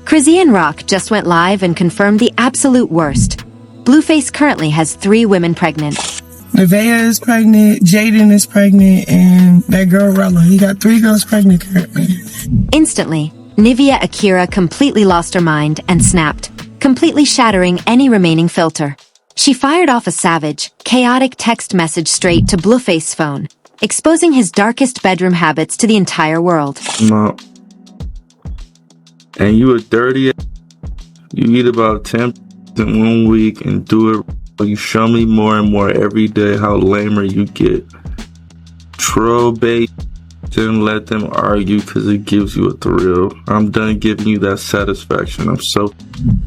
Chrisean Rock just went live and confirmed the absolute worst. Blueface currently has 3 women pregnant. Nevaeh is pregnant, Jaidyn is pregnant, and that girl Rella. He got 3 girls pregnant currently. Instantly, Nevaeh Akira completely lost her mind and snapped, completely shattering any remaining filter. She fired off a savage, chaotic text message straight to Blueface's phone, exposing his darkest bedroom habits to the entire world. Mom. And you a dirty. You eat about 10 in 1 week and do it. You show me more and more every day how lamer you get. Troll bait, then let them argue because it gives you a thrill. I'm done giving you that satisfaction.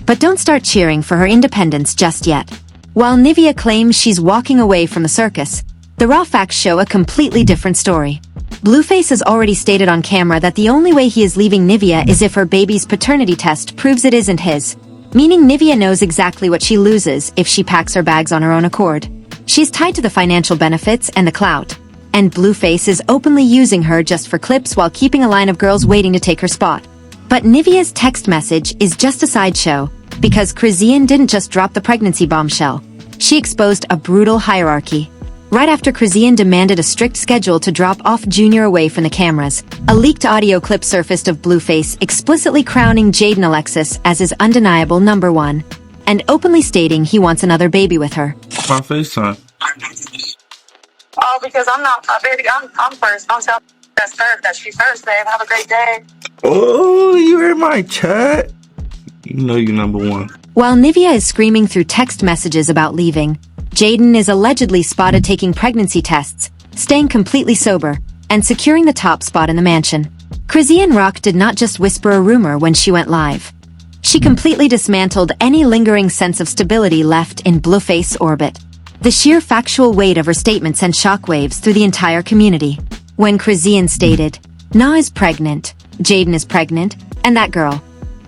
But don't start cheering for her independence just yet. While Nevaeh claims she's walking away from the circus, the raw facts show a completely different story. Blueface has already stated on camera that the only way he is leaving Nevaeh is if her baby's paternity test proves it isn't his, meaning Nevaeh knows exactly what she loses if she packs her bags on her own accord. She's tied to the financial benefits and the clout, and Blueface is openly using her just for clips while keeping a line of girls waiting to take her spot. But Nevaeh's text message is just a sideshow, because Chrisean didn't just drop the pregnancy bombshell. She exposed a brutal hierarchy. Right after Chrisean demanded a strict schedule to drop off Junior away from the cameras, a leaked audio clip surfaced of Blueface explicitly crowning Jaidyn Alexis as his undeniable number 1, and openly stating he wants another baby with her. My FaceTime. Oh, because I'm not a baby. I'm first. Don't tell that's first. That she first, babe. Have a great day. Oh, you're in my chat. You know you're number 1. While Nevaeh is screaming through text messages about leaving, Jaidyn is allegedly spotted taking pregnancy tests, staying completely sober, and securing the top spot in the mansion. Chrisean Rock did not just whisper a rumor when she went live. She completely dismantled any lingering sense of stability left in Blueface orbit. The sheer factual weight of her statement sent shockwaves through the entire community. When Chrisean stated, "Na is pregnant, Jaidyn is pregnant, and that girl.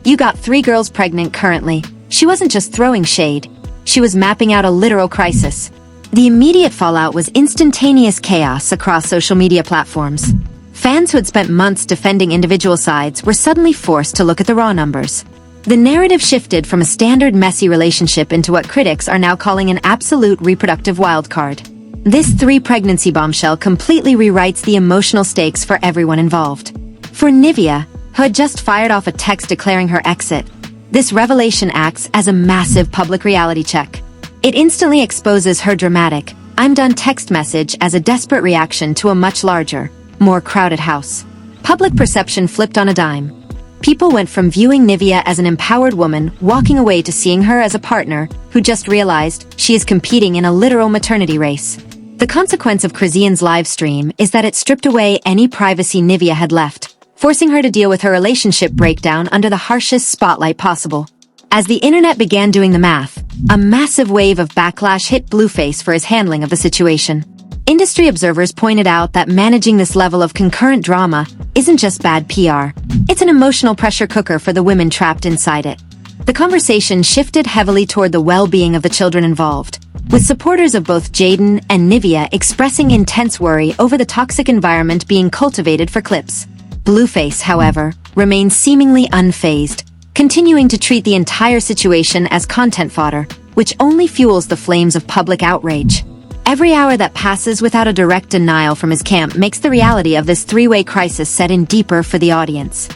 You got 3 girls pregnant currently," she wasn't just throwing shade. She was mapping out a literal crisis. The immediate fallout was instantaneous chaos across social media platforms. Fans who had spent months defending individual sides were suddenly forced to look at the raw numbers. The narrative shifted from a standard messy relationship into what critics are now calling an absolute reproductive wildcard. This 3 pregnancy bombshell completely rewrites the emotional stakes for everyone involved. For Nevaeh, who had just fired off a text declaring her exit, this revelation acts as a massive public reality check. It instantly exposes her dramatic, "I'm done" text message as a desperate reaction to a much larger, more crowded house. Public perception flipped on a dime. People went from viewing Nevaeh as an empowered woman walking away to seeing her as a partner who just realized she is competing in a literal maternity race. The consequence of Chrisean's live stream is that it stripped away any privacy Nevaeh had left, forcing her to deal with her relationship breakdown under the harshest spotlight possible. As the internet began doing the math, a massive wave of backlash hit Blueface for his handling of the situation. Industry observers pointed out that managing this level of concurrent drama isn't just bad PR, it's an emotional pressure cooker for the women trapped inside it. The conversation shifted heavily toward the well-being of the children involved, with supporters of both Jaidyn and Nevaeh expressing intense worry over the toxic environment being cultivated for clips. Blueface, however, remains seemingly unfazed, continuing to treat the entire situation as content fodder, which only fuels the flames of public outrage. Every hour that passes without a direct denial from his camp makes the reality of this 3-way crisis set in deeper for the audience.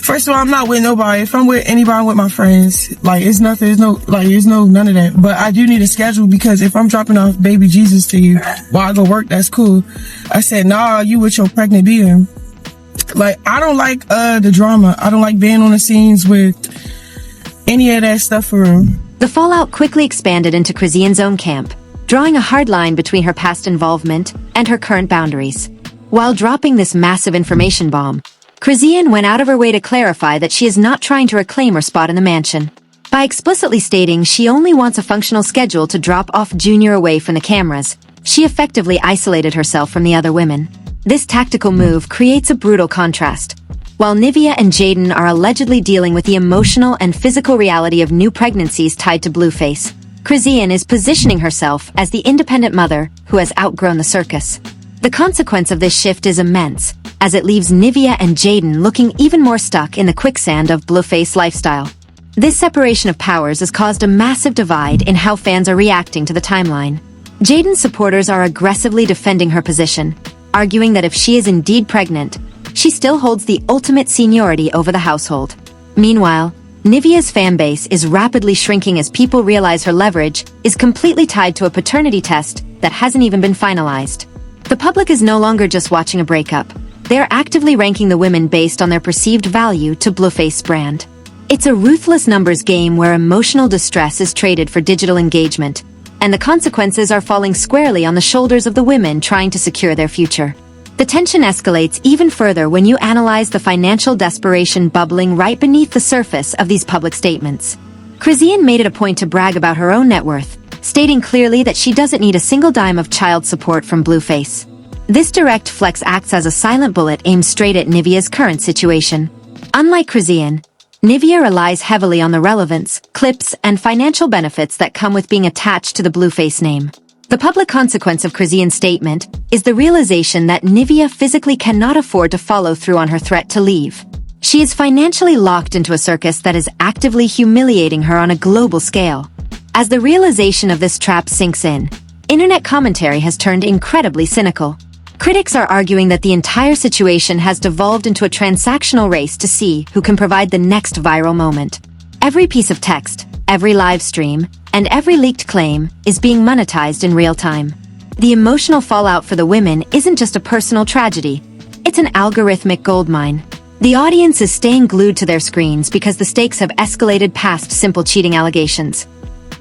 First of all, I'm not with nobody. If I'm with anybody, I'm with my friends. It's nothing, there's no none of that. But I do need a schedule, because if I'm dropping off baby Jesus to you while I go work, that's cool. I said, nah, you with your pregnant being. I don't like the drama. I don't like being on the scenes with any of that stuff for real. The fallout quickly expanded into Chrisean's own camp, drawing a hard line between her past involvement and her current boundaries. While dropping this massive information bomb, Chrisean went out of her way to clarify that she is not trying to reclaim her spot in the mansion. By explicitly stating she only wants a functional schedule to drop off Junior away from the cameras, she effectively isolated herself from the other women. This tactical move creates a brutal contrast. While Nevaeh and Jaidyn are allegedly dealing with the emotional and physical reality of new pregnancies tied to Blueface, Chrisean is positioning herself as the independent mother who has outgrown the circus. The consequence of this shift is immense. as it leaves Nevaeh and Jaidyn looking even more stuck in the quicksand of Blueface lifestyle. This separation of powers has caused a massive divide in how fans are reacting to the timeline. Jaidyn's supporters are aggressively defending her position, arguing that if she is indeed pregnant, she still holds the ultimate seniority over the household. Meanwhile, Nevaeh's fanbase is rapidly shrinking as people realize her leverage is completely tied to a paternity test that hasn't even been finalized. The public is no longer just watching a breakup. They are actively ranking the women based on their perceived value to Blueface brand. It's a ruthless numbers game where emotional distress is traded for digital engagement, and the consequences are falling squarely on the shoulders of the women trying to secure their future. The tension escalates even further when you analyze the financial desperation bubbling right beneath the surface of these public statements. Chrisean made it a point to brag about her own net worth, stating clearly that she doesn't need a single dime of child support from Blueface. This direct flex acts as a silent bullet aimed straight at Nevaeh's current situation. Unlike Chrisean, Nevaeh relies heavily on the relevance, clips, and financial benefits that come with being attached to the Blueface name. The public consequence of Chrisean's statement is the realization that Nevaeh physically cannot afford to follow through on her threat to leave. She is financially locked into a circus that is actively humiliating her on a global scale. As the realization of this trap sinks in, internet commentary has turned incredibly cynical. Critics are arguing that the entire situation has devolved into a transactional race to see who can provide the next viral moment. Every piece of text, every live stream, and every leaked claim is being monetized in real time. The emotional fallout for the women isn't just a personal tragedy, it's an algorithmic goldmine. The audience is staying glued to their screens because the stakes have escalated past simple cheating allegations.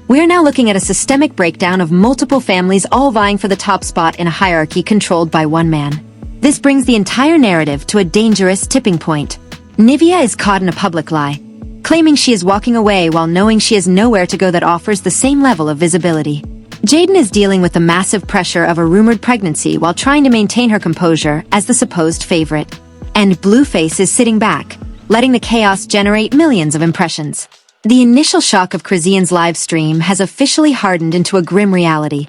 We're now looking at a systemic breakdown of multiple families all vying for the top spot in a hierarchy controlled by one man. This brings the entire narrative to a dangerous tipping point. Nevaeh is caught in a public lie, claiming she is walking away while knowing she has nowhere to go that offers the same level of visibility. Jaidyn is dealing with the massive pressure of a rumored pregnancy while trying to maintain her composure as the supposed favorite. And Blueface is sitting back, letting the chaos generate millions of impressions. The initial shock of Chrisean's live stream has officially hardened into a grim reality.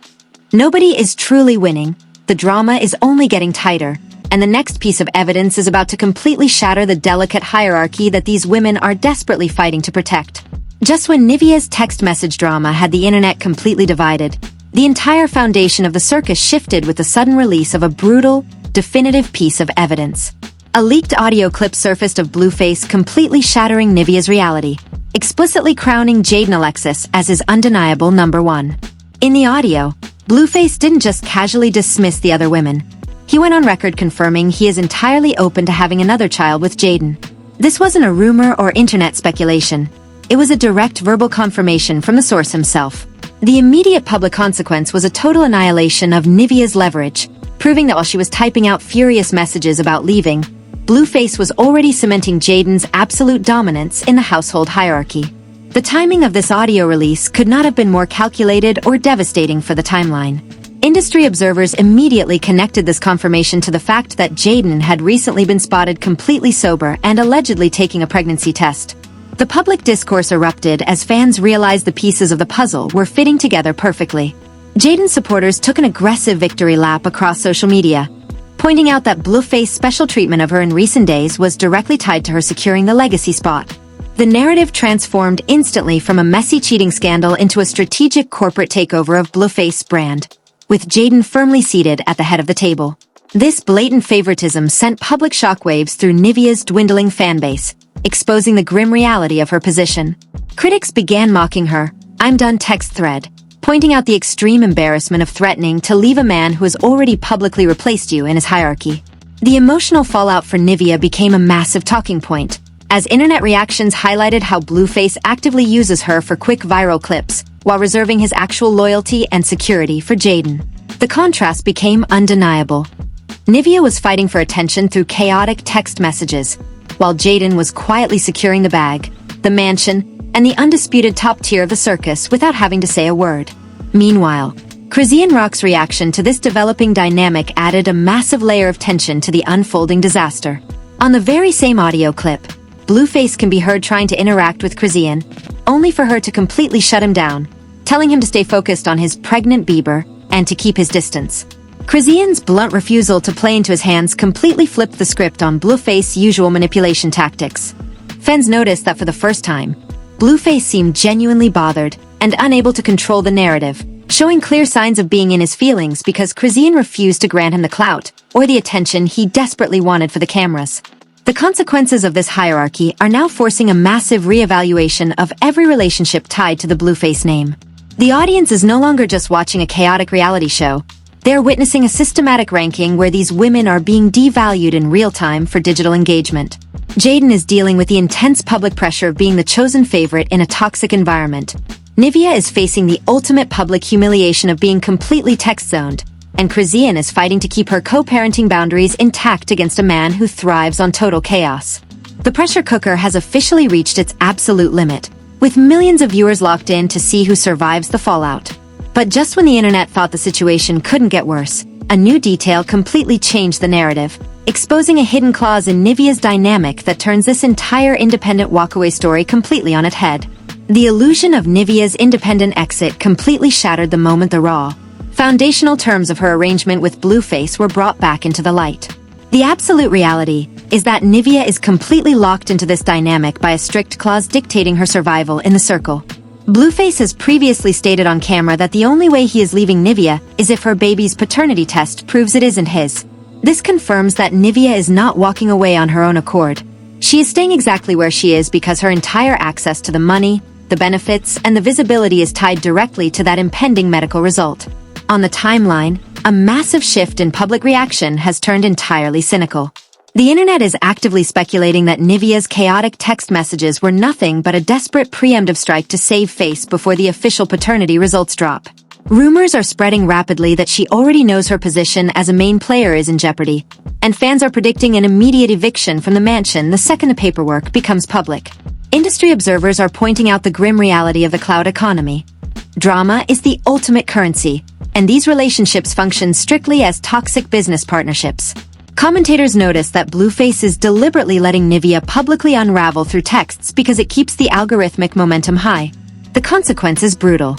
Nobody is truly winning, the drama is only getting tighter, and the next piece of evidence is about to completely shatter the delicate hierarchy that these women are desperately fighting to protect. Just when Nevaeh's text message drama had the internet completely divided, the entire foundation of the circus shifted with the sudden release of a brutal, definitive piece of evidence. A leaked audio clip surfaced of Blueface completely shattering Nevaeh's reality, explicitly crowning Jaidyn Alexis as his undeniable number one. In the audio, Blueface didn't just casually dismiss the other women. He went on record confirming he is entirely open to having another child with Jaidyn. This wasn't a rumor or internet speculation. It was a direct verbal confirmation from the source himself. The immediate public consequence was a total annihilation of Nevaeh's leverage, proving that while she was typing out furious messages about leaving, Blueface was already cementing Jaidyn's absolute dominance in the household hierarchy. The timing of this audio release could not have been more calculated or devastating for the timeline. Industry observers immediately connected this confirmation to the fact that Jaidyn had recently been spotted completely sober and allegedly taking a pregnancy test. The public discourse erupted as fans realized the pieces of the puzzle were fitting together perfectly. Jaidyn supporters took an aggressive victory lap across social media, pointing out that Blueface's special treatment of her in recent days was directly tied to her securing the legacy spot. The narrative transformed instantly from a messy cheating scandal into a strategic corporate takeover of Blueface's brand, with Jaidyn firmly seated at the head of the table. This blatant favoritism sent public shockwaves through Nevaeh's dwindling fanbase, exposing the grim reality of her position. Critics began mocking her "I'm done" text thread, pointing out the extreme embarrassment of threatening to leave a man who has already publicly replaced you in his hierarchy. The emotional fallout for Nevaeh became a massive talking point, as internet reactions highlighted how Blueface actively uses her for quick viral clips, while reserving his actual loyalty and security for Jaidyn. The contrast became undeniable. Nevaeh was fighting for attention through chaotic text messages, while Jaidyn was quietly securing the bag, the mansion, and the undisputed top tier of the circus without having to say a word. Meanwhile, Chrisean Rock's reaction to this developing dynamic added a massive layer of tension to the unfolding disaster. On the very same audio clip, Blueface can be heard trying to interact with Chrisean, only for her to completely shut him down, telling him to stay focused on his pregnant Bieber and to keep his distance. Chrisean's blunt refusal to play into his hands completely flipped the script on Blueface's usual manipulation tactics. Fans noticed that for the first time, Blueface seemed genuinely bothered and unable to control the narrative, showing clear signs of being in his feelings because Chrisean refused to grant him the clout or the attention he desperately wanted for the cameras. The consequences of this hierarchy are now forcing a massive reevaluation of every relationship tied to the Blueface name. The audience is no longer just watching a chaotic reality show. They're witnessing a systematic ranking where these women are being devalued in real time for digital engagement. Jaidyn is dealing with the intense public pressure of being the chosen favorite in a toxic environment. Nevaeh is facing the ultimate public humiliation of being completely text-zoned, and Chrisean is fighting to keep her co-parenting boundaries intact against a man who thrives on total chaos. The pressure cooker has officially reached its absolute limit, with millions of viewers locked in to see who survives the fallout. But just when the internet thought the situation couldn't get worse, a new detail completely changed the narrative, exposing a hidden clause in Nevaeh's dynamic that turns this entire independent walkaway story completely on its head. The illusion of Nevaeh's independent exit completely shattered the moment the raw, foundational terms of her arrangement with Blueface were brought back into the light. The absolute reality is that Nevaeh is completely locked into this dynamic by a strict clause dictating her survival in the circle. Blueface has previously stated on camera that the only way he is leaving Nevaeh is if her baby's paternity test proves it isn't his. This confirms that Nevaeh is not walking away on her own accord. She is staying exactly where she is because her entire access to the money, the benefits, and the visibility is tied directly to that impending medical result. On the timeline, a massive shift in public reaction has turned entirely cynical. The internet is actively speculating that Nevaeh's chaotic text messages were nothing but a desperate preemptive strike to save face before the official paternity results drop. Rumors are spreading rapidly that she already knows her position as a main player is in jeopardy, and fans are predicting an immediate eviction from the mansion the second the paperwork becomes public. Industry observers are pointing out the grim reality of the cloud economy. Drama is the ultimate currency, and these relationships function strictly as toxic business partnerships. Commentators notice that Blueface is deliberately letting Nevaeh publicly unravel through texts because it keeps the algorithmic momentum high. The consequence is brutal.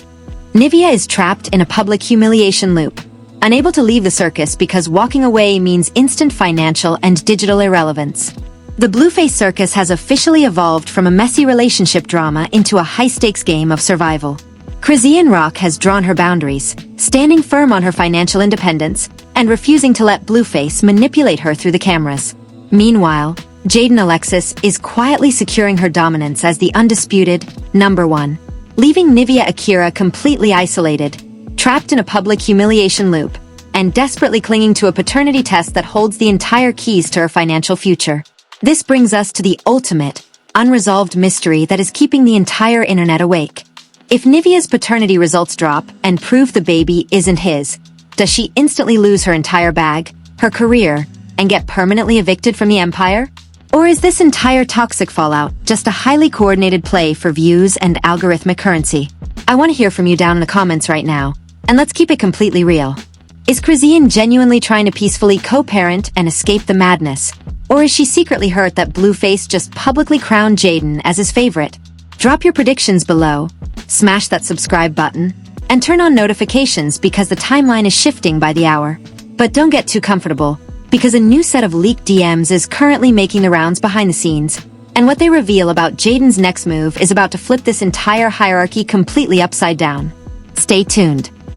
Nevaeh is trapped in a public humiliation loop, unable to leave the circus because walking away means instant financial and digital irrelevance. The Blueface circus has officially evolved from a messy relationship drama into a high-stakes game of survival. Chrisean has drawn her boundaries, standing firm on her financial independence and refusing to let Blueface manipulate her through the cameras. Meanwhile, Jaidyn Alexis is quietly securing her dominance as the undisputed #1, leaving Nevaeh Akira completely isolated, trapped in a public humiliation loop, and desperately clinging to a paternity test that holds the entire keys to her financial future. This brings us to the ultimate, unresolved mystery that is keeping the entire internet awake. If Nevaeh's paternity results drop and prove the baby isn't his, does she instantly lose her entire bag, her career, and get permanently evicted from the empire? Or is this entire toxic fallout just a highly coordinated play for views and algorithmic currency? I want to hear from you down in the comments right now, and let's keep it completely real. Is Chrisean genuinely trying to peacefully co-parent and escape the madness? Or is she secretly hurt that Blueface just publicly crowned Jaidyn as his favorite? Drop your predictions below, smash that subscribe button, and turn on notifications because the timeline is shifting by the hour. But don't get too comfortable, because a new set of leaked DMs is currently making the rounds behind the scenes, and what they reveal about Jaidyn's next move is about to flip this entire hierarchy completely upside down. Stay tuned.